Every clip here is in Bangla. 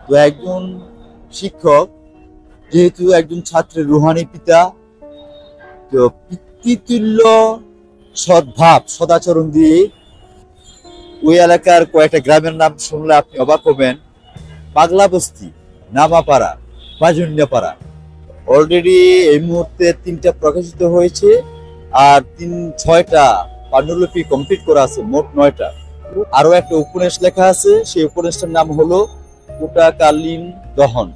তো একজন শিক্ষক যেহেতু একজন ছাত্রের রুহানি পিতা, তো পিতৃতুল্য সদ্ভাব সদাচরণ দিয়ে ওই এলাকার কয়েকটা গ্রামের নাম শুনলে আপনি অবাক হবেন। পাগলা বস্তি, নামাপাড়া, বাজুন্যাপাড়া, অলরেডি এই মুহূর্তে 3টা প্রকাশিত হয়েছে, আর 6টা পাণ্ডুলিপি কমপ্লিট করা আছে, মোট 9টা। আরো একটা উপন্যাস লেখা আছে, সেই উপন্যাসটার নাম হলো কোটাকালীন দহন।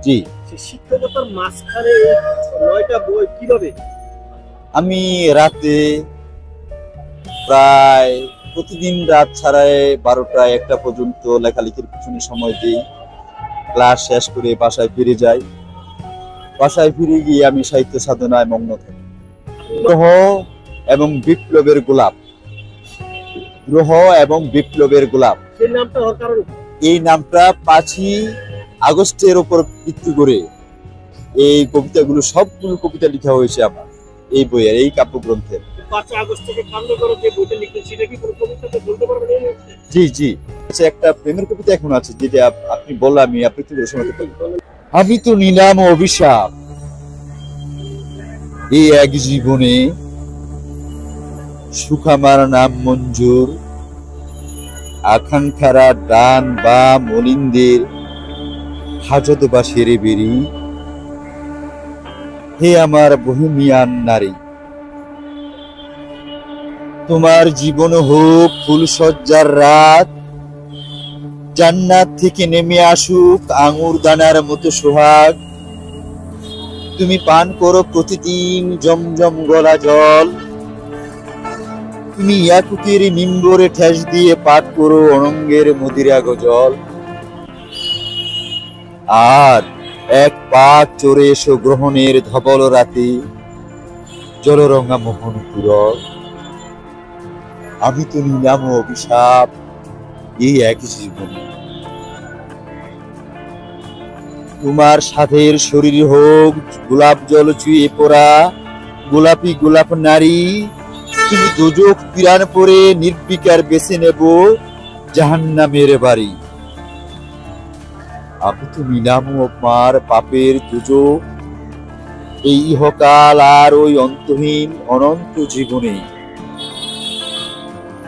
জি, আমি রাতে প্রায় প্রতিদিন রাত ছাড়াই 12টা 1টা পর্যন্ত লেখালেখির পিছনে সময় দিই। ক্লাস শেষ করে বাসায় ফিরে যাই। বাসায় ফিরে গিয়ে আমি সাহিত্য সাধনায় মগ্ন থাকি। গ্রহ এবং বিপ্লবের গোলাপ, গ্রহ এবং বিপ্লবের গোলাপ, এই নামটা 5ই আগস্টের উপর ভিত্তি করে এই কবিতাগুলো, সবগুলো কবিতা লেখা হয়েছে আমার এই বইয়ের, এই কাব্যগ্রন্থের। 5 আগস্ট থেকে কাণ্ড করে যে বইটা লিখলেন সেটা কি কোনো কবিতাতে বলতে পারবেন? জি জি, একটা প্রেমের কবিতা এখন আছে, যেটা আপনি বললেন, আমি আপনাকে শোনাতে পারি। আমি তো নিলাম অভিশাপ এই এক জীবনে, সুখ আমার নাম মঞ্জুর, আকাঙ্ক্ষারা ডান বা মলিনদের হাজত বা সেরে বেরি। হে আমার বহিমিয়ান নারী, তোমার জীবন হোক ফুলসজ্জার রাত, জান্নাত থেকে নেমে আসুক আঙুর দানার মতো সোহাগ। তুমি পান করো প্রতিদিন জমজম গলা জল, তুমি ইয়াকুতের নিম্বরে ঠেস দিয়ে পাঠ করো অনঙ্গের মদিরা গজল। আর এক পাক চড়ে এসো গ্রহণের ধবল রাতে, জলরঙা মোহন পুরর। আমি তো নিলাম অভিশাপ এই এক জীবনে, তোমার সাধের শরীর হোক গোলাপ জল চুয়ে পড়া, গোলাপি গোলাপ নারী। তুমি দুজক পিরান পরে নির্বিকার বেছে নেব জাহান্নামের বাড়ি। আমি তো নিলাম আমার পাপের দুজক এই ইহকাল আর ওই অন্তহীন অনন্ত জীবনে।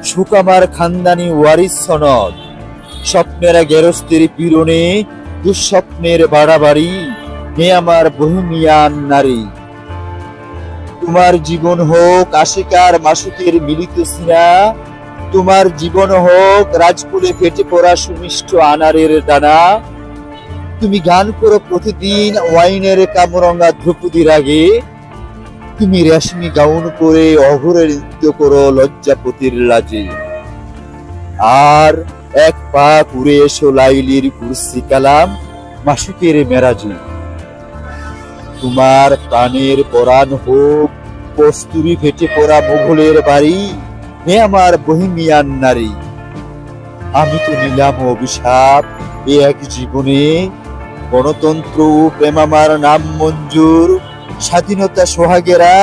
সুখ আমার খানদানি ওয়ারিস সনদ, স্বপ্নের গেরস্তের পীড়নে দুঃস্বপ্নের বাড়াবাড়ি। হে আমার বহিমিয়ান নারী, তোমার জীবন হোক আশিকার মাসুকের মিলিত সিনা, তোমার জীবন হোক রাজকুলে ফেটে পড়া সুমিষ্ট আনারের দানা। তুমি গান করো প্রতিদিন ওয়াইনের কামরঙ্গা ধ্রুপদীর আগে, তুমি রেশমি গাউন করে অঘরে নৃত্য করো লজ্জাপতির লাজে। আর এক পা ঘুরে এসো লাইলির কুরসি কালাম মাসুকের মেরাজে। তোমার প্রাণের পরাণ হোক কস্তুরি ফেটে পড়া মোঘলের বাড়ি। হে আমার বহিমিয়ান নারী, আমি তো নিলাম অভিশাপ এ এক জীবনে, গণতন্ত্র প্রেম আমার নাম মঞ্জুর। স্বাধীনতা সোহাগেরা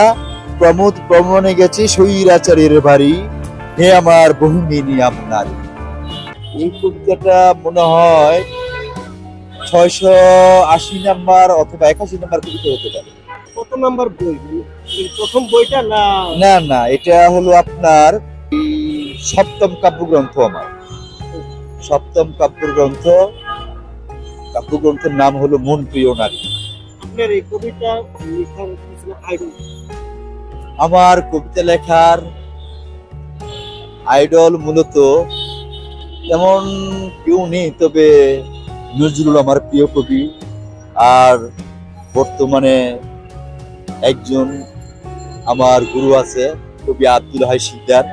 প্রমোদ প্রমণে গেছে স্বৈরাচারের বাড়ি। হে আমার বহিমিয়ান নারী। এই কবিতাটা মনে হয় 680 নাম্বার অথবা 81 নাম্বার কবিতা হতে পারে। কত নাম্বার বই? প্রথম বইটা না? না না, এটা হলো আপনার 7ম কাব্যগ্রন্থ আমার, 7ম কাব্যগ্রন্থ। কাব্যগ্রন্থের নাম হলো মন প্রিয় নারী। আপনার এই কবিতা লেখার আইডল? আমার কবিতা লেখার আইডল মূলত তেমন কেউ নেই, তবে নজরুল আমার প্রিয় কবি। আর বর্তমানে একজন আমার গুরু আছে, কবি আব্দুল হাই শিকদার।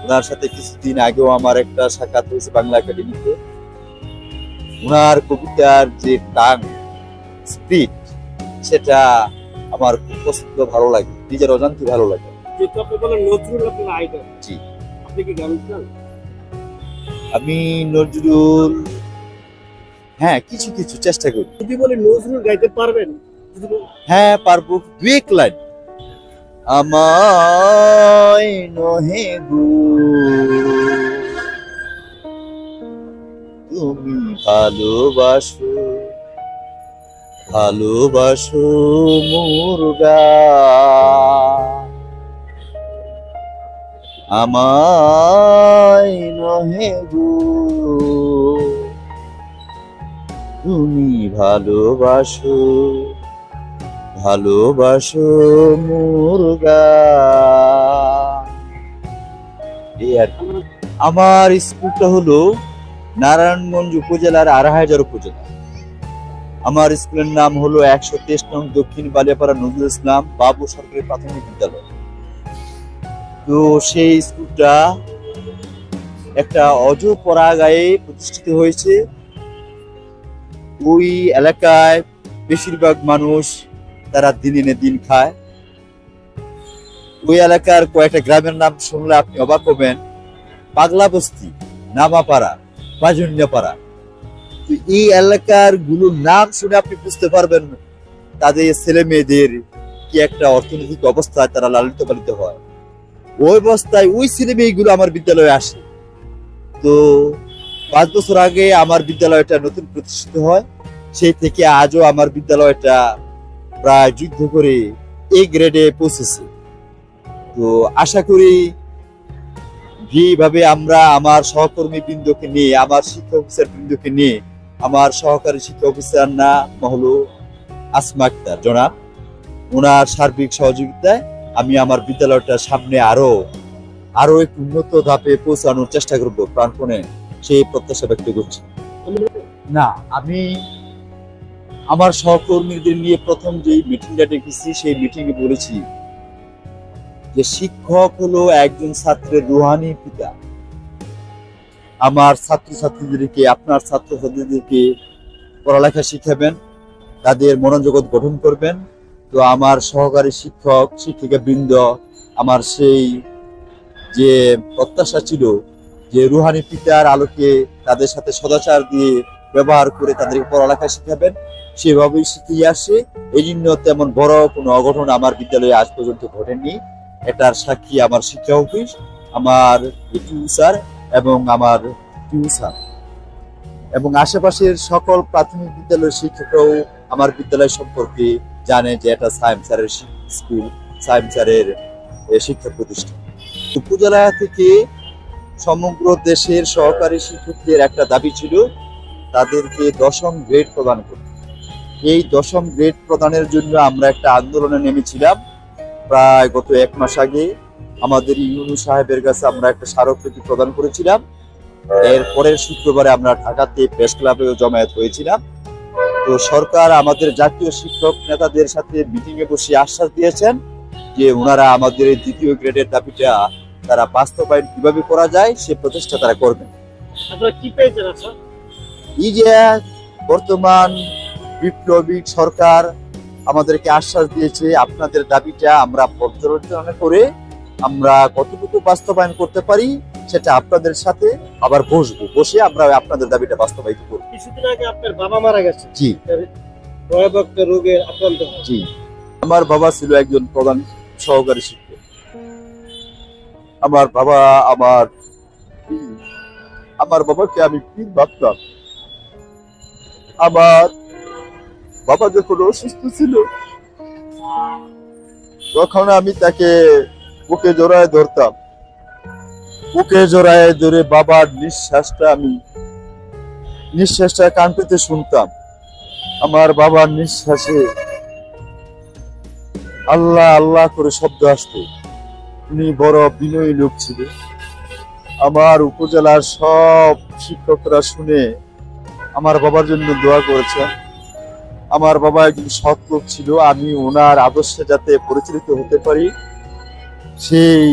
ওনার সাথে কিছুদিন আগেও আমার একটা সাক্ষাৎ হয়েছে বাংলা একাডেমিতে। ওনার কবিতার যে টান স্পিড, সেটা আমার খুব পছন্দ, ভালো লাগে, নিজের অজান্তে ভালো লাগে। যেহেতু আপনি বলেন নজরুল আপনার আইডল, জি, আপনি কি গান গান? আমি নজরুল, হ্যাঁ, কিছু কিছু চেষ্টা করি। যদি বলে নজরুল গাইতে পারবেন? হ্যাঁ পারবো, 2 লাইন। আমায় নহে গো তুমি ভালোবাসো, ভালোবাসো মুর্গা আমায় নহে গো, তুমি ভালোবাসো, ভালোবাসো মুর্গা। এই আর কি। আমার স্কুলটা হলো নারায়ণগঞ্জ উপজেলার আড়াইহাজার উপজেলা। আমার স্কুলের নাম হলো 123 নং দক্ষিণ বালিয়াপাড়া নজরুল ইসলাম বাবু সরকারি প্রাথমিক বিদ্যালয়। তো সেই স্কুলটা একটা অজপরাগায়ে প্রতিষ্ঠিত হয়েছে। ওই এলাকায় বেশিরভাগ মানুষ তারা দিন এনে দিন খায়। ওই এলাকার কয়েকটা গ্রামের নাম শুনলে আপনি অবাক হবেন। পাগলা বস্তি, নামাপাড়া, বাজুন্যাপাড়া। এই এলাকার গুলোর নাম শুনে আপনি বুঝতে পারবেন তাদের ছেলে মেয়েদের কি একটা অর্থনৈতিক অবস্থায় তারা লালিত পালিত হয়। ওই অবস্থায় ওই ছেলে মেয়েগুলো আমার বিদ্যালয়ে আসে। তো 5 বছর আগে আমার বিদ্যালয়টা নতুন প্রতিষ্ঠিত হয়। সেই থেকে আজও আমার বিদ্যালয়টা প্রায় যুদ্ধ করে এ গ্রেডে পৌঁছেছে। তো আশা করি যেভাবে আমরা আমার সহকর্মী বৃন্দকে নিয়ে, আমার শিক্ষা অফিসার বৃন্দকে নিয়ে, আমার সহকারী শিক্ষা অফিসার নাম হলো আসমা আক্তার জনাব, ওনার সার্বিক সহযোগিতায় আমি আমার বিদ্যালয়টা সামনে আরো একটু উন্নত ধাপে পৌঁছানোর চেষ্টা করব প্রাণপণে সেই প্রত্যাশা ব্যক্ত করছি। না, আমি আমার সহকর্মীদের নিয়ে প্রথম যে মিটিংটা ডেকেছি সেই মিটিংয়ে বলেছি যে শিক্ষক হলো একজন ছাত্রের রুহানি পিতা। আমার ছাত্রছাত্রীদেরকে, আপনার ছাত্রছাত্রীদেরকে পড়ালেখা শিখাবেন, তাদের মনোজগৎ গঠন করবেন। তো আমার সহকারী শিক্ষক শিক্ষিকা বৃন্দ আমার সেই যে প্রত্যাশা ছিল যে রুহানি পিতার আলোকে তাদের সাথে সদাচার দিয়ে ব্যবহার করে তাদেরকে পড়ালেখা শিখাবেন, সেভাবেই শিখিয়ে আসে। এই জন্য তেমন বড় কোনো অঘটন আমার বিদ্যালয়ে আজ পর্যন্ত ঘটেনি। এটার সাক্ষী আমার শিক্ষা অফিস, আমার টিউ স্যার এবং আমার টিউ স্যার এবং আশেপাশের সকল প্রাথমিক বিদ্যালয়ের শিক্ষকরাও আমার বিদ্যালয় সম্পর্কে জানে যে এটা সাইম স্যারের স্কুল, সাইম স্যারের শিক্ষা প্রতিষ্ঠান। উপজেলা থেকে সমগ্র দেশের সহকারী শিক্ষকদের একটা দাবি ছিল তাদেরকে 10ম গ্রেড প্রদান করতে। এই 10ম গ্রেড প্রদানের জন্য আমরা একটা আন্দোলনে নেমেছিলাম। প্রায় গত 1 মাস আগে আমাদের ইউনু সাহেবের কাছে আমরা একটা স্মারকলিপি প্রদান করেছিলাম। এর পরের শুক্রবারে আমরা ঢাকাতে প্রেস ক্লাবেও জমায়েত হয়েছিলাম। তো সরকার আমাদের জাতীয় শিক্ষক নেতাদের সাথে মিটিং এ বসে আশ্বাস দিয়েছেন যে ওনারা আমাদের এই 2য় গ্রেডের দাবিটা তারা বাস্তবায়ন কিভাবে করা যায় সে প্রচেষ্টা তারা করবেন। এই যে বর্তমান বিপ্লবী সরকার আমাদেরকে আশ্বাস দিয়েছে আপনাদের দাবিটা আমরা পর্যালোচনা করে আমরা কতটুকু বাস্তবায়ন করতে পারি সেটা আপনাদের সাথে আবার বসে আমরা আপনাদের দাবিটা বাস্তবায়িত করব। কিছুদিন আগে আপনার বাবা মারা গেছে। জি, ভয়াবহ রোগে আক্রান্ত। জি, আমার বাবা ছিল একজন প্রধান সহকারী শিক্ষক। আমার বাবাকে আমি কি ভাবতাম। আমার বাবা যখন অসুস্থ ছিল তখন আমি তাকে বুকে জড়ায় ধরতাম। বুকে জড়ায় ধরে বাবার নিঃশ্বাসটা কান পেতে শুনতাম। আমার বাবার নিঃশ্বাসে আল্লাহ আল্লাহ করে শব্দ আসতো। উনি বড় বিনয়ী লোক ছিলেন। আমার উপজেলার সব শিক্ষকরা শুনে আমার বাবার জন্য দোয়া করেছেন। আমার বাবা একজন সৎ লোক ছিল। আমি ওনার আদর্শে যাতে পরিচালিত হতে পারি সেই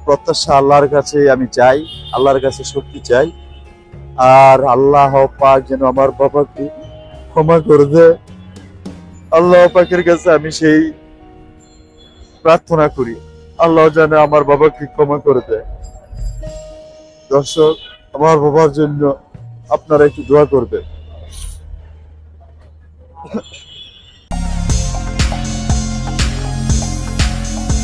প্রত্যাশা আল্লাহর কাছে আমি চাই, আল্লাহর কাছে শক্তি চাই। আর আল্লাহ পাক যেন আমার বাবাকে ক্ষমা করে দেয়, আল্লাহ পাকের কাছে আমি সেই প্রার্থনা করি আল্লাহ যেন আমার বাবাকে ক্ষমা করে দেয়। দর্শক, আমার বাবার জন্য আপনারা একটু দোয়া করবেন।